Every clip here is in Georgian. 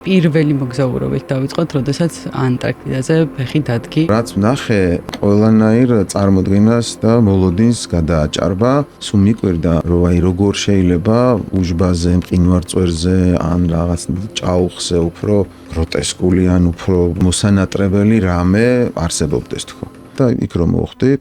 პირველი მოგზაურობით დავიწყოთ, როდესაც ანტარქტიდაზე ფეხი დადგი. რაც ვნახე, ყველანაირ წარმოდგენას და მოლოდინს გადააჭარბა. სულ მიკვირდა, რომ როგორ შეიძლება უჯბაზე, მყინვარწვერზე ან რაღაც ჭაუხზე უფრო გროტესკული ან უფრო მოსანატრებელი რამე არსებობდეს თქო. და იქ რომ მოვხვდი,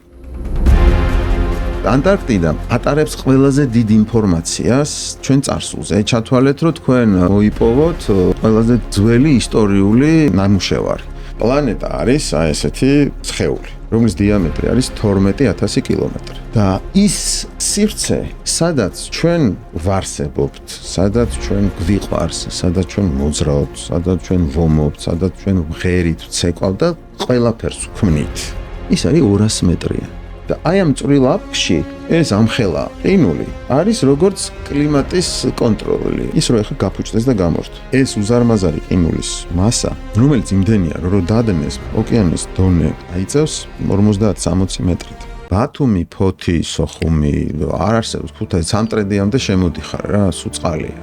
ანტარქტიდა ატარებს ყველაზე დიდ ინფორმაციას ჩვენ წარსულზე. ჩათვალეთ, რომ თქვენ მოიპოვოთ ყველაზე ძველი ისტორიული ნამუშევარი. პლანეტა არის ესეთი სხეული, რომლის დიამეტრი არის 12000 კილომეტრი. და ის სივრცე, სადაც ჩვენ ვარსებობთ, სადაც ჩვენ გვიყვარს, სადაც ჩვენ მოძრაობთ, სადაც ჩვენ ვომობთ, სადაც ჩვენ ღერით ვცეკვავთ და ყველაფერს ვქმნით. ის არის 200 მეტრია. და აი ამ წვრილ აპში ეს ამხელა ყინული არის როგორც კლიმატის კონტროლი. ის რომ ეხა გაფუჭდეს და გამორთო. ეს უზარმაზარი ყინულის მასა, რომელიც იმდენია, რომ დადნეს ოკეანის დონე აიწევს 50-60 მეტრით. ბათუმი, ფოთი, სოხუმი არ არსებობს, ქუთაისი სამტრედიამდე შემოდიხარ რა, სულ წყალია.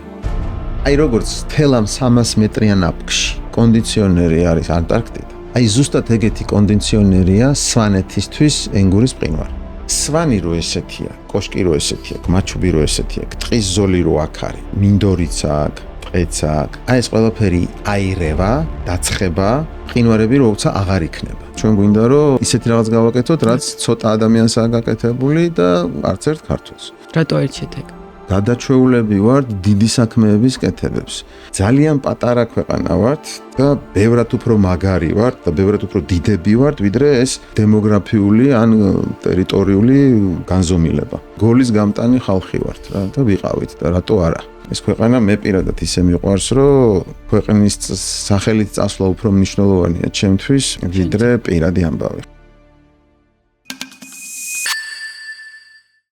აი როგორც თელ ამ 300 მეტრიან აპში კონდიციონერი არის ანტარქტიდა. აი ზუსტად ეგეთი კონდიციონერია სვანეთისთვის ენგურის მყინვარი. სვანი რო ესეთია, კოშკი რო ესეთია, მაჩუბი რო ესეთია, ტყის ზოლი რო აქ არის, მინდორიც აქ, მყეცა აქ. აი ეს ყველაფერი აირევა, დაცხება, მყინვარები როცა აღარ იქნება. ჩვენ გვინდა რომ ისეთი რაღაც გავაკეთოთ, რაც ცოტა ადამიანსაა გაკეთებული და არც ერთ ქართველს. რატო აირჩიეთ ეგ? გადაჩვეულები ვართ დიდი საქმეების კეთებებს. ძალიან პატარა ქვეყანა ვართ და ბევრად უფრო მაგარი ვართ და ბევრად უფრო დიდები ვართ, ვიდრე ეს დემოგრაფიული ან ტერიტორიული განზომილება. გოლის გამტანი ხალხი ვართ რა და ვიყავით და რატო არა? ეს ქვეყანა მე პირადად ისე მიყვარს, რომ ქვეყნის სახელით წასვლა უფრო მნიშვნელოვანია ჩემთვის, ვიდრე პირადი ამბავი.